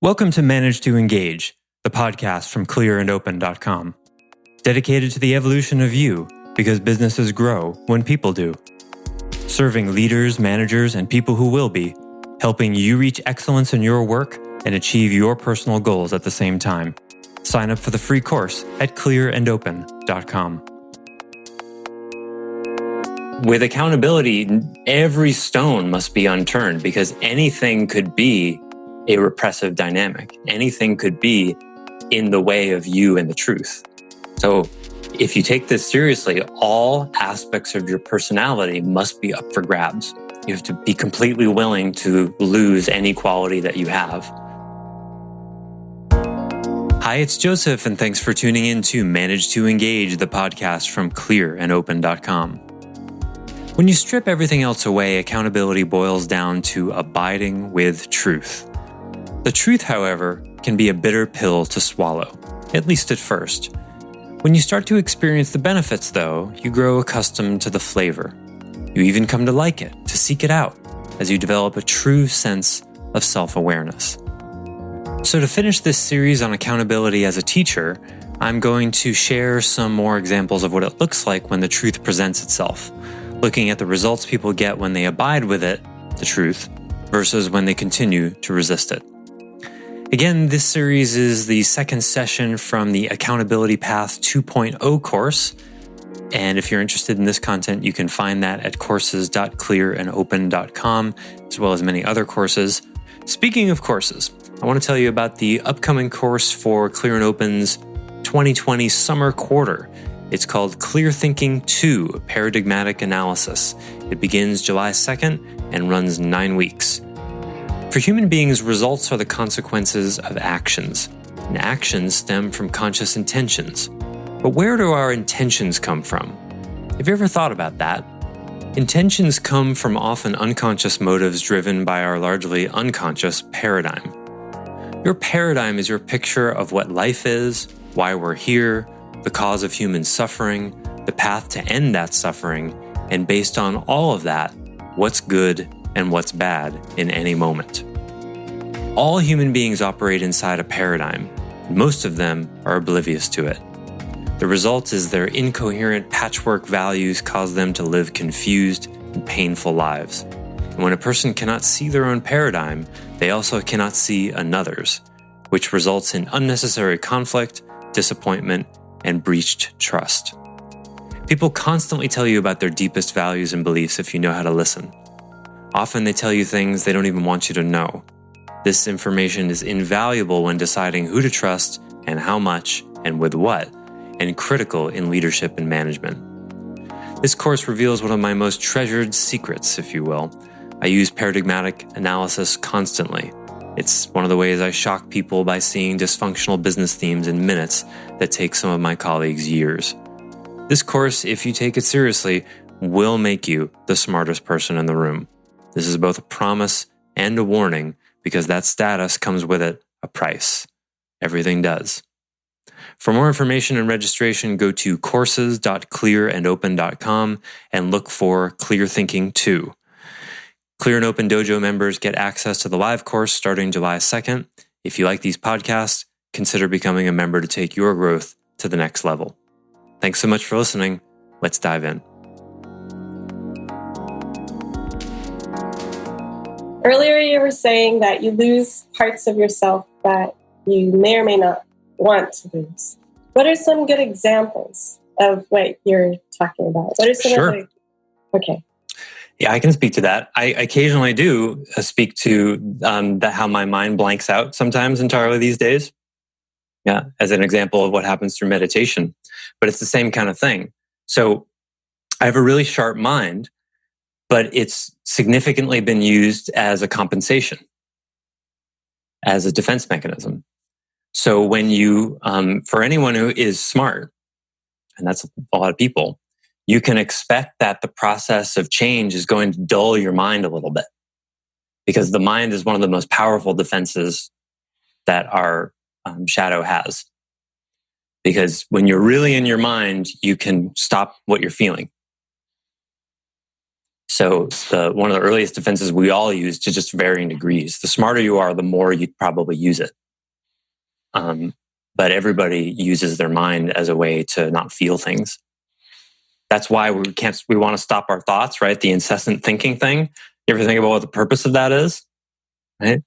Welcome to Manage to Engage, the podcast from clearandopen.com, dedicated to the evolution of you because businesses grow when people do. Serving leaders, managers, and people who will be, helping you reach excellence in your work and achieve your personal goals at the same time. Sign up for the free course at clearandopen.com. With accountability, every stone must be unturned because anything could be a repressive dynamic. Anything could be in the way of you and the truth. So if you take this seriously, all aspects of your personality must be up for grabs. You have to be completely willing to lose any quality that you have. Hi, it's Joseph, and thanks for tuning in to Manage to Engage, the podcast from clearandopen.com. When you strip everything else away, accountability boils down to abiding with truth. The truth, however, can be a bitter pill to swallow, at least at first. When you start to experience the benefits, though, you grow accustomed to the flavor. You even come to like it, to seek it out, as you develop a true sense of self-awareness. So to finish this series on accountability as a teacher, I'm going to share some more examples of what it looks like when the truth presents itself, looking at the results people get when they abide with it, the truth, versus when they continue to resist it. Again, this series is the second session from the Accountability Path 2.0 course. And if you're interested in this content, you can find that at courses.clearandopen.com, as well as many other courses. Speaking of courses, I want to tell you about the upcoming course for Clear and Open's 2020 summer quarter. It's called Clear Thinking 2, Paradigmatic Analysis. It begins July 2nd and runs 9 weeks. For human beings, results are the consequences of actions, and actions stem from conscious intentions. But where do our intentions come from? Have you ever thought about that? Intentions come from often unconscious motives driven by our largely unconscious paradigm. Your paradigm is your picture of what life is, why we're here, the cause of human suffering, the path to end that suffering, and based on all of that, what's good and what's bad in any moment. All human beings operate inside a paradigm. Most of them are oblivious to it. The result is their incoherent patchwork values cause them to live confused and painful lives. And when a person cannot see their own paradigm, they also cannot see another's, which results in unnecessary conflict, disappointment, and breached trust. People constantly tell you about their deepest values and beliefs if you know how to listen. Often they tell you things they don't even want you to know. This information is invaluable when deciding who to trust and how much and with what, and critical in leadership and management. This course reveals one of my most treasured secrets, if you will. I use paradigmatic analysis constantly. It's one of the ways I shock people by seeing dysfunctional business themes in minutes that take some of my colleagues years. This course, if you take it seriously, will make you the smartest person in the room. This is both a promise and a warning because that status comes with it a price. Everything does. For more information and registration, go to courses.clearandopen.com and look for Clear Thinking 2. Clear and Open Dojo members get access to the live course starting July 2nd. If you like these podcasts, consider becoming a member to take your growth to the next level. Thanks so much for listening. Let's dive in. Earlier, you were saying that you lose parts of yourself that you may or may not want to lose. What are some good examples of what you're talking about? What are some Sure. Okay. Yeah, I can speak to that. I occasionally do speak to how my mind blanks out sometimes entirely these days. Yeah, as an example of what happens through meditation. But it's the same kind of thing. So I have a really sharp mind, but it's significantly been used as a compensation, as a defense mechanism. So when you, for anyone who is smart, and that's a lot of people, you can expect that the process of change is going to dull your mind a little bit because the mind is one of the most powerful defenses that our shadow has. Because when you're really in your mind, you can stop what you're feeling. So one of the earliest defenses we all use, to just varying degrees. The smarter you are, the more you probably use it. But everybody uses their mind as a way to not feel things. That's why we want to stop our thoughts, right? The incessant thinking thing. You ever think about what the purpose of that is? Right?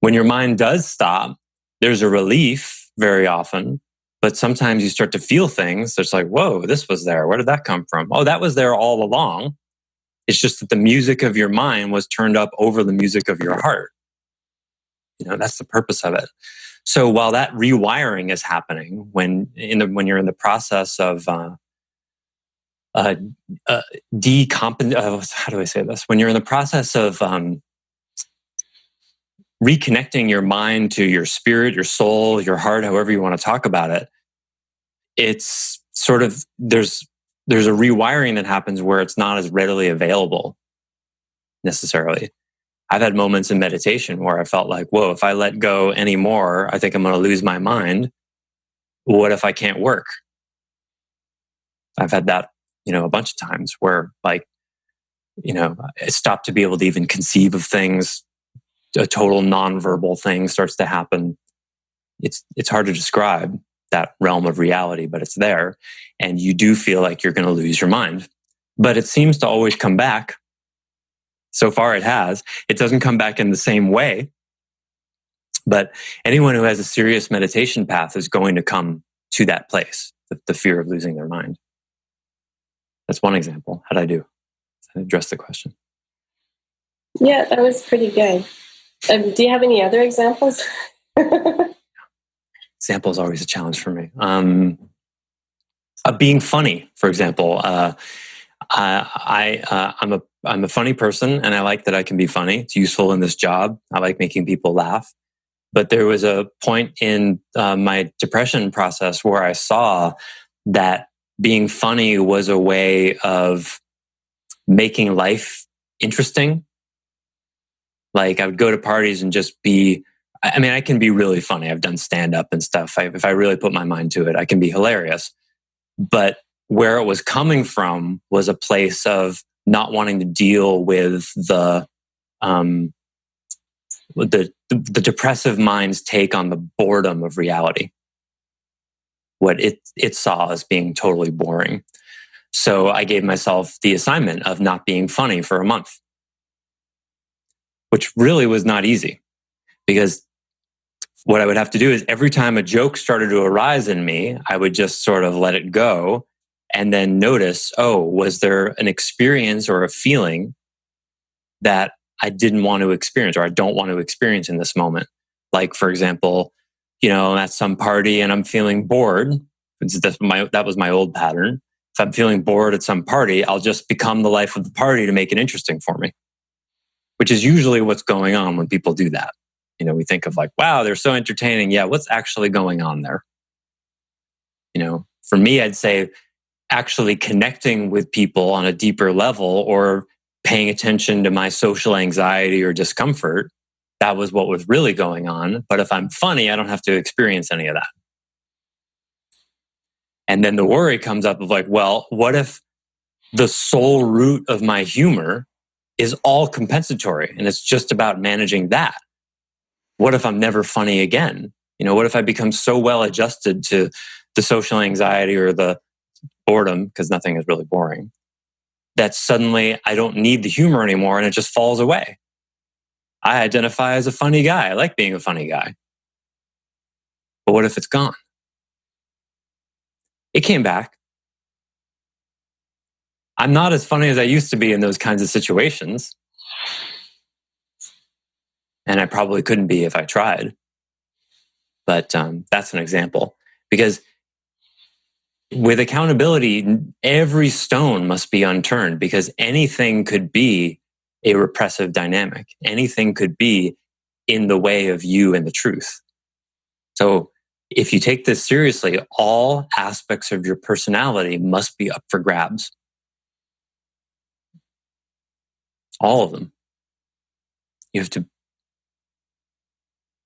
When your mind does stop, there's a relief very often, but sometimes you start to feel things. It's like, whoa, this was there. Where did that come from? Oh, that was there all along. It's just that the music of your mind was turned up over the music of your heart. That's the purpose of it. So while that rewiring is happening, when you're in the process of how do I say this? When you're in the process of reconnecting your mind to your spirit, your soul, your heart, however you want to talk about it, it's sort of there's a rewiring that happens where it's not as readily available necessarily. I've had moments in meditation where I felt like, whoa, if I let go anymore, I think I'm going to lose my mind. What if I can't work? I've had that, a bunch of times where I stopped to be able to even conceive of things. A total nonverbal thing starts to happen. It's hard to describe that realm of reality, but it's there. And you do feel like you're going to lose your mind. But it seems to always come back. So far it has. It doesn't come back in the same way. But anyone who has a serious meditation path is going to come to that place, the fear of losing their mind. That's one example. How'd I do? I addressed the question. Yeah, that was pretty good. Do you have any other examples? Example is always a challenge for me. Being funny, for example. I'm a funny person, and I like that I can be funny. It's useful in this job. I like making people laugh. But there was a point in my depression process where I saw that being funny was a way of making life interesting. Like I would go to parties and just be, I can be really funny. I've done stand-up and stuff. If I really put my mind to it, I can be hilarious. But where it was coming from was a place of not wanting to deal with the depressive mind's take on the boredom of reality. What it saw as being totally boring. So I gave myself the assignment of not being funny for a month, which really was not easy, because what I would have to do is every time a joke started to arise in me, I would just sort of let it go and then notice, was there an experience or a feeling that I didn't want to experience or I don't want to experience in this moment? Like, for example, at some party and I'm feeling bored. That was my old pattern. If I'm feeling bored at some party, I'll just become the life of the party to make it interesting for me, which is usually what's going on when people do that. We think of like, wow, they're so entertaining. Yeah, what's actually going on there? For me, I'd say actually connecting with people on a deeper level or paying attention to my social anxiety or discomfort, that was what was really going on. But if I'm funny, I don't have to experience any of that. And then the worry comes up of like, well, what if the sole root of my humor is all compensatory and it's just about managing that? What if I'm never funny again? What if I become so well adjusted to the social anxiety or the boredom, because nothing is really boring, that suddenly I don't need the humor anymore and it just falls away? I identify as a funny guy. I like being a funny guy. But what if it's gone? It came back. I'm not as funny as I used to be in those kinds of situations. And I probably couldn't be if I tried. But that's an example. Because with accountability, every stone must be unturned, because anything could be a repressive dynamic. Anything could be in the way of you and the truth. So if you take this seriously, all aspects of your personality must be up for grabs. All of them. You have to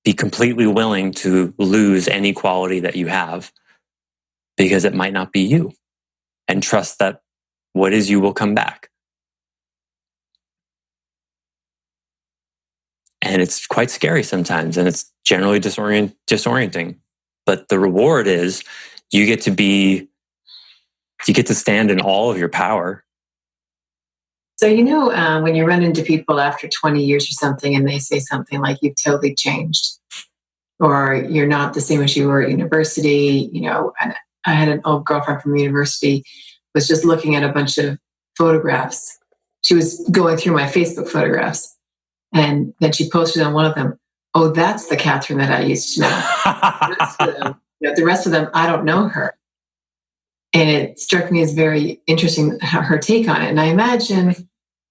be completely willing to lose any quality that you have, because it might not be you, and trust that what is you will come back. And it's quite scary sometimes, and it's generally disorienting. But the reward is you get to stand in all of your power. So, when you run into people after 20 years or something and they say something like, you've totally changed, or you're not the same as you were at university, and I had an old girlfriend from university, was just looking at a bunch of photographs. She was going through my Facebook photographs. And then she posted on one of them, "Oh, that's the Catherine that I used to know." The rest of them, I don't know her. And it struck me as very interesting, her take on it. And I imagine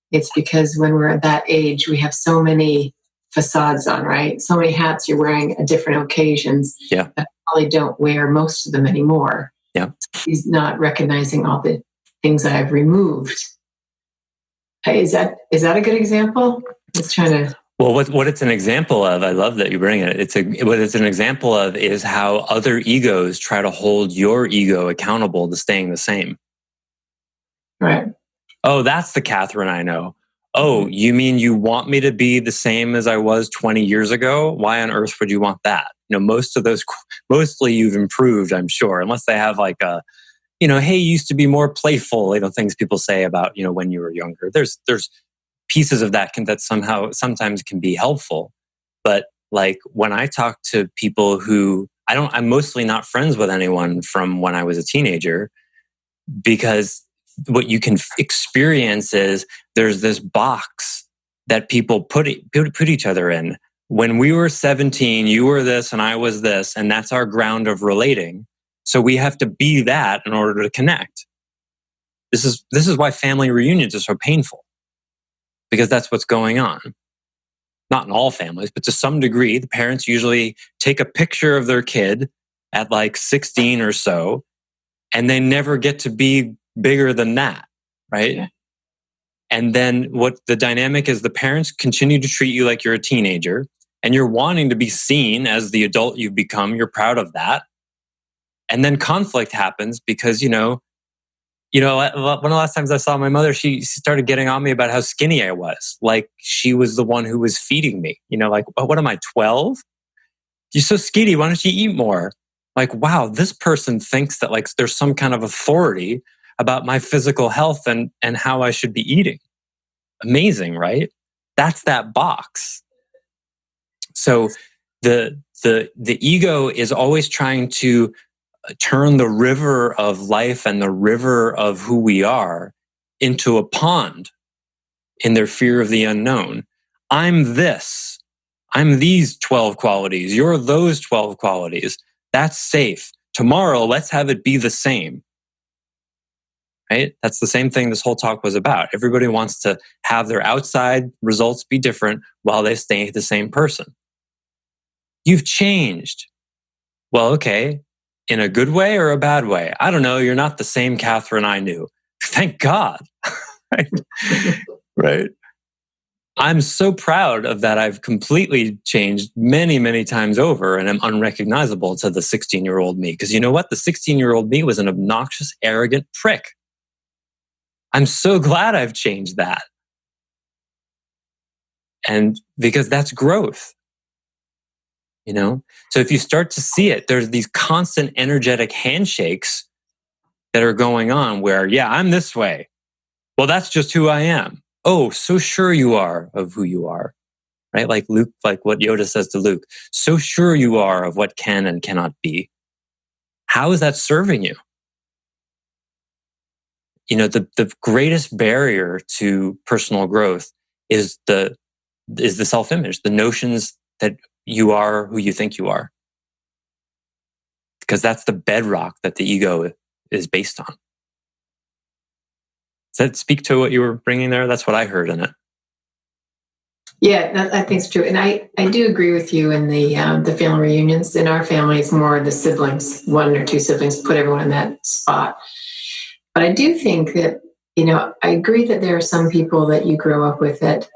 it's because when we're at that age, we have so many facades on, right? So many hats you're wearing at different occasions. Yeah. That I probably don't wear most of them anymore. Yeah. He's not recognizing all the things I've removed. Is that a good example? Just trying to. Well, what it's an example of, I love that you bring it. What it's an example of is how other egos try to hold your ego accountable to staying the same. Right. Oh, that's the Catherine I know. Oh, you mean you want me to be the same as I was 20 years ago? Why on earth would you want that? Mostly you've improved, I'm sure, unless they have like a, hey, you used to be more playful, things people say about, when you were younger. There's pieces of that that sometimes can be helpful. But like when I talk to people who I'm mostly not friends with anyone from when I was a teenager, because what you can experience is there's this box that people put each other in. When we were 17, you were this and I was this, and that's our ground of relating. So we have to be that in order to connect. This is why family reunions are so painful. Because that's what's going on. Not in all families, but to some degree, the parents usually take a picture of their kid at like 16 or so, and they never get to be bigger than that, right? Yeah. And then what the dynamic is, the parents continue to treat you like you're a teenager, and you're wanting to be seen as the adult you've become. You're proud of that. And then conflict happens because, one of the last times I saw my mother, she started getting on me about how skinny I was. Like she was the one who was feeding me. Like, oh, what am I, 12? You're so skinny. Why don't you eat more? Like, wow, this person thinks that like there's some kind of authority about my physical health and how I should be eating. Amazing, right? That's that box. So the ego is always trying to turn the river of life and the river of who we are into a pond in their fear of the unknown. I'm this. I'm these 12 qualities. You're those 12 qualities. That's safe. Tomorrow, let's have it be the same. Right? That's the same thing this whole talk was about. Everybody wants to have their outside results be different while they stay the same person. You've changed. Well, okay. In a good way or a bad way? I don't know. You're not the same Catherine I knew. Thank God. Right? Right? I'm so proud of that. I've completely changed many, many times over, and I'm unrecognizable to the 16-year-old me. Because you know what? The 16-year-old me was an obnoxious, arrogant prick. I'm so glad I've changed that. And because that's growth. So if you start to see it, there's these constant energetic handshakes that are going on where, yeah, I'm this way. Well, that's just who I am. Oh, so sure you are of who you are, right? Like Luke, like what Yoda says to Luke, so sure you are of what can and cannot be. How is that serving you? The greatest barrier to personal growth is the self-image, the notions that you are who you think you are. Because that's the bedrock that the ego is based on. Does that speak to what you were bringing there? That's what I heard in it. Yeah, I think it's true. And I do agree with you in the family reunions. In our family, it's more the siblings, one or two siblings, put everyone in that spot. But I do think that, I agree that there are some people that you grow up with that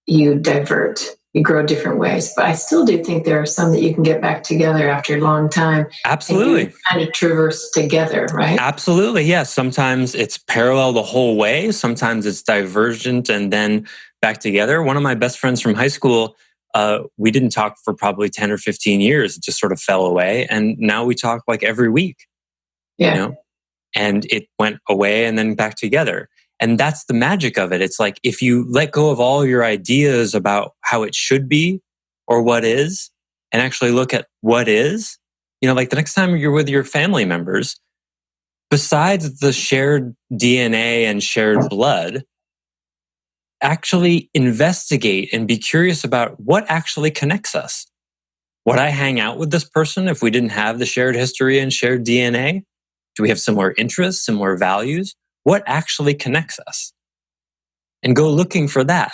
you divert. You grow different ways. But I still do think there are some that you can get back together after a long time. Absolutely. And you kind of traverse together, right? Absolutely, yes. Sometimes it's parallel the whole way. Sometimes it's divergent and then back together. One of my best friends from high school, we didn't talk for probably 10 or 15 years. It just sort of fell away. And now we talk like every week, Yeah. you know, and it went away and then back together. And that's the magic of it. It's like if you let go of all your ideas about how it should be or what is, and actually look at what is, like the next time you're with your family members, besides the shared DNA and shared blood, actually investigate and be curious about what actually connects us. Would I hang out with this person if we didn't have the shared history and shared DNA? Do we have similar interests, similar values? What actually connects us? And go looking for that.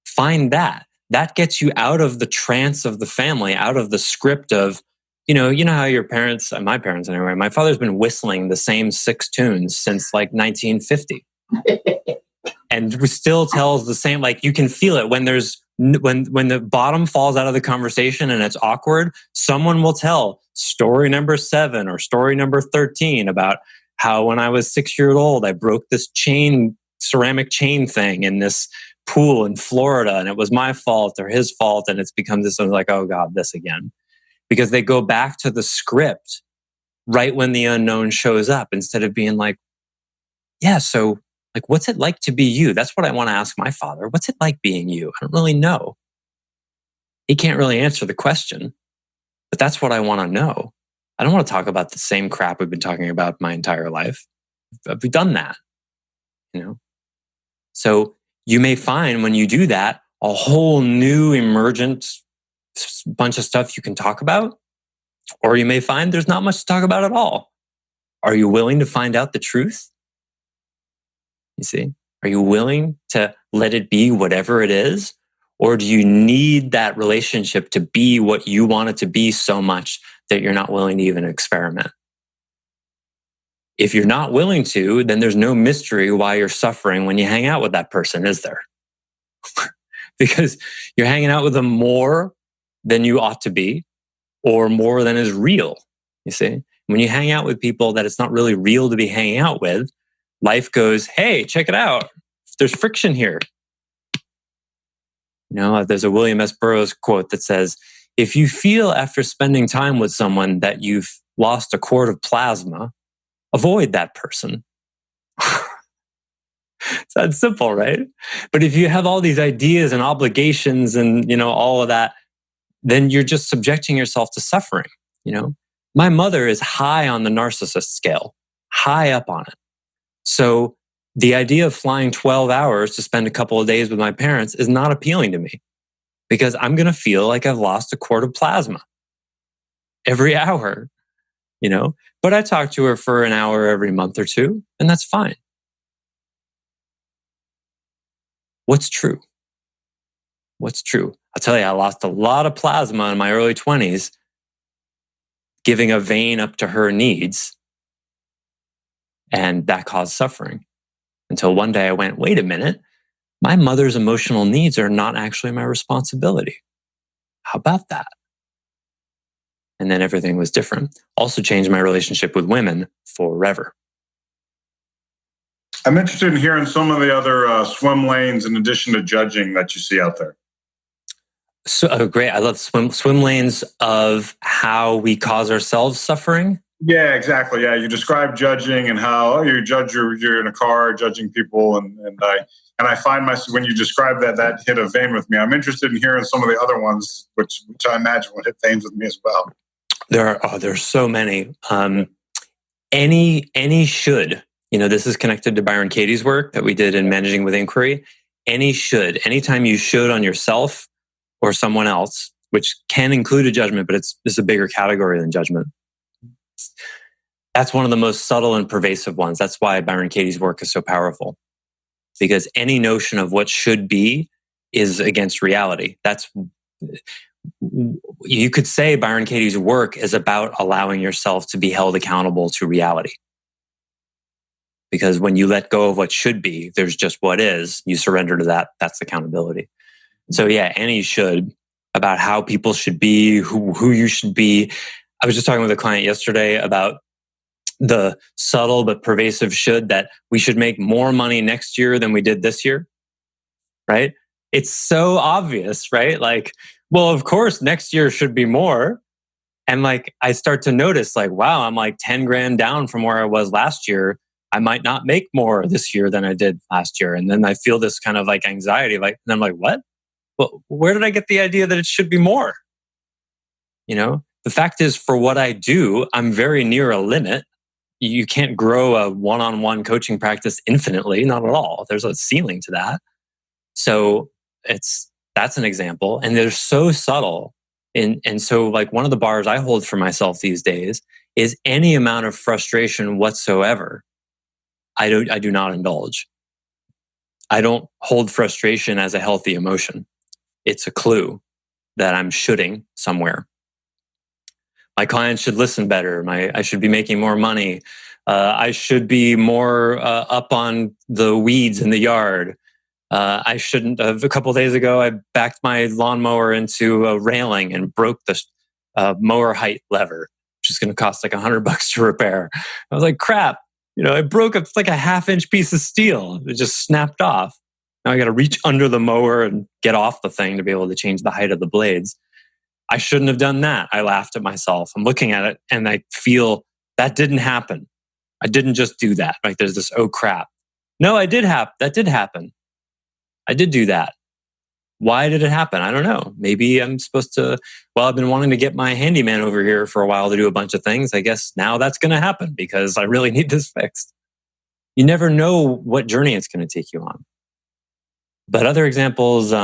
Find that. That gets you out of the trance of the family, out of the script of, you know how your parents, my parents anyway, my father's been whistling the same 6 tunes since like 1950. And still tells the same, like you can feel it when when the bottom falls out of the conversation and it's awkward, someone will tell story number 7 or story number 13 about how when I was 6 years old, I broke this ceramic chain thing in this pool in Florida and it was my fault or his fault. And it's become this like, oh God, this again. Because they go back to the script right when the unknown shows up instead of being like, yeah, so like, what's it like to be you? That's what I want to ask my father. What's it like being you? I don't really know. He can't really answer the question, but that's what I want to know. I don't want to talk about the same crap we've been talking about my entire life. We've done that, So you may find when you do that, a whole new emergent bunch of stuff you can talk about, or you may find there's not much to talk about at all. Are you willing to find out the truth? You see? Are you willing to let it be whatever it is? Or do you need that relationship to be what you want it to be so much that you're not willing to even experiment? If you're not willing to, then there's no mystery why you're suffering when you hang out with that person, is there? Because you're hanging out with them more than you ought to be, or more than is real. You see? When you hang out with people that it's not really real to be hanging out with, life goes, hey, check it out. There's friction here. There's a William S. Burroughs quote that says, if you feel after spending time with someone that you've lost a quart of plasma, avoid that person. Sounds simple, right? But if you have all these ideas and obligations and, all of that, then you're just subjecting yourself to suffering. My mother is high on the narcissist scale, high up on it. So the idea of flying 12 hours to spend a couple of days with my parents is not appealing to me because I'm going to feel like I've lost a quart of plasma every hour, But I talk to her for an hour every month or two, and that's fine. What's true? What's true? I'll tell you, I lost a lot of plasma in my early 20s, giving a vein up to her needs, and that caused suffering. Until one day I went, wait a minute, my mother's emotional needs are not actually my responsibility. How about that? And then everything was different. Also changed my relationship with women forever. I'm interested in hearing some of the other swim lanes in addition to judging that you see out there. So great. I love swim lanes of how we cause ourselves suffering. Yeah, exactly. Yeah, you describe judging and how you judge. You're in a car judging people, and I find myself when you describe that hit a vein with me. I'm interested in hearing some of the other ones, which I imagine would hit veins with me as well. There's so many. Any should. This is connected to Byron Katie's work that we did in Managing with Inquiry. Anytime you should on yourself or someone else, which can include a judgment, but it's a bigger category than judgment. That's one of the most subtle and pervasive ones. That's why Byron Katie's work is so powerful. Because any notion of what should be is against reality. You could say Byron Katie's work is about allowing yourself to be held accountable to reality. Because when you let go of what should be, there's just what is. You surrender to that. That's accountability. So yeah, any should about how people should be, who you should be. I was just talking with a client yesterday about the subtle but pervasive should that we should make more money next year than we did this year. right? It's so obvious, right? Like, well, of course, next year should be more. And like, I start to notice like, wow, I'm like 10 grand down from where I was last year. I might not make more this year than I did last year. And then I feel this kind of like anxiety, like, and I'm like, what? Well, where did I get the idea that it should be more? You know, the fact is, for what I do, I'm very near a limit. You can't grow a one-on-one coaching practice infinitely, not at all. There's a ceiling to that. So that's an example. And they're so subtle. And so like one of the bars I hold for myself these days is any amount of frustration whatsoever. I do not indulge. I don't hold frustration as a healthy emotion. It's a clue that I'm shoulding somewhere. My clients should listen better. I should be making more money. I should be more up on the weeds in the yard. I shouldn't have. A couple of days ago, I backed my lawnmower into a railing and broke the mower height lever, which is going to cost like $100 to repair. I was like, crap. You know, I broke it's like a half-inch piece of steel. It just snapped off. Now I got to reach under the mower and get off the thing to be able to change the height of the blades. I shouldn't have done that. I laughed at myself. I'm looking at it and I feel that didn't happen. I didn't just do that. Like there's this, oh crap. No, that did happen. I did do that. Why did it happen? I don't know. Maybe I'm supposed to, I've been wanting to get my handyman over here for a while to do a bunch of things. I guess now that's going to happen because I really need this fixed. You never know what journey it's going to take you on. But other examples,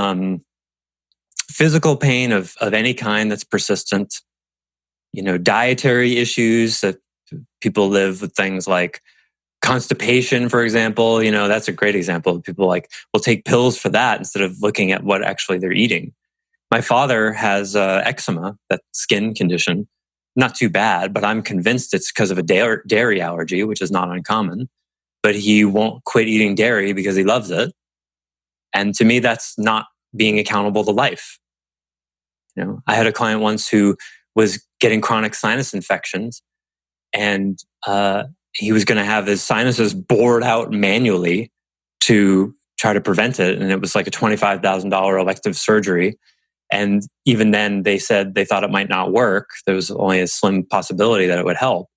physical pain of any kind that's persistent, dietary issues that people live with, things like constipation, for example. That's a great example. People will take pills for that instead of looking at what actually they're eating. My father has eczema, that skin condition. Not too bad, but I'm convinced it's because of a dairy allergy, which is not uncommon. But he won't quit eating dairy because he loves it. And to me, that's not being accountable to life. I had a client once who was getting chronic sinus infections, and he was going to have his sinuses bored out manually to try to prevent it. And it was like a $25,000 elective surgery. And even then they said they thought it might not work. There was only a slim possibility that it would help.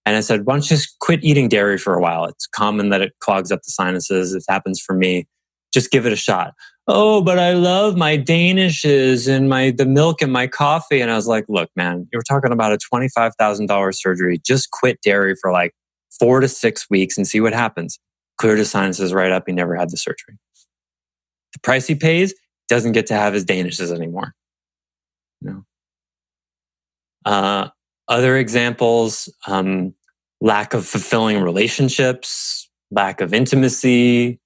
And I said, why don't you just quit eating dairy for a while? It's common that it clogs up the sinuses. It happens for me. Just give it a shot. Oh, but I love my Danishes and the milk in my coffee. And I was like, look, man, you're talking about a $25,000 surgery. Just quit dairy for like 4 to 6 weeks and see what happens. Cleared his sinuses right up. He never had the surgery. The price he pays, doesn't get to have his Danishes anymore. Other examples, lack of fulfilling relationships, lack of intimacy,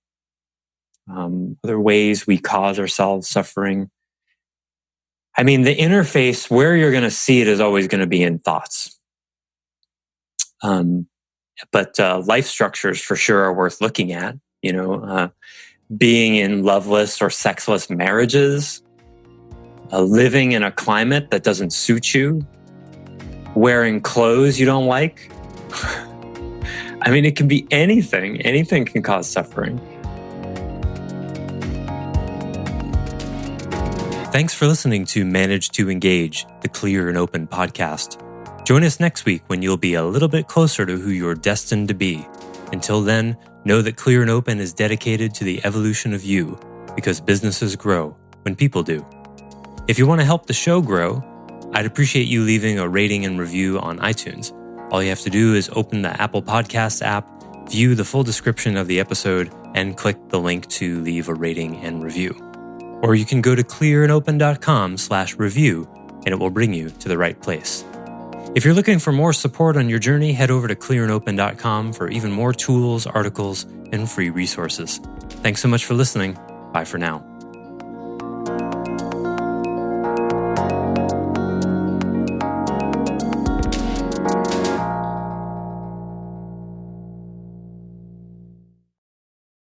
other ways we cause ourselves suffering. I mean, the interface where you're going to see it is always going to be in thoughts. But life structures for sure are worth looking at. Being in loveless or sexless marriages, living in a climate that doesn't suit you, wearing clothes you don't like. I mean, it can be anything. Anything can cause suffering. Thanks for listening to Manage to Engage, the Clear and Open podcast. Join us next week when you'll be a little bit closer to who you're destined to be. Until then, know that Clear and Open is dedicated to the evolution of you, because businesses grow when people do. If you want to help the show grow, I'd appreciate you leaving a rating and review on iTunes. All you have to do is open the Apple Podcasts app, view the full description of the episode, and click the link to leave a rating and review. Or you can go to clearandopen.com/review, and it will bring you to the right place. If you're looking for more support on your journey, head over to clearandopen.com for even more tools, articles, and free resources. Thanks so much for listening. Bye for now.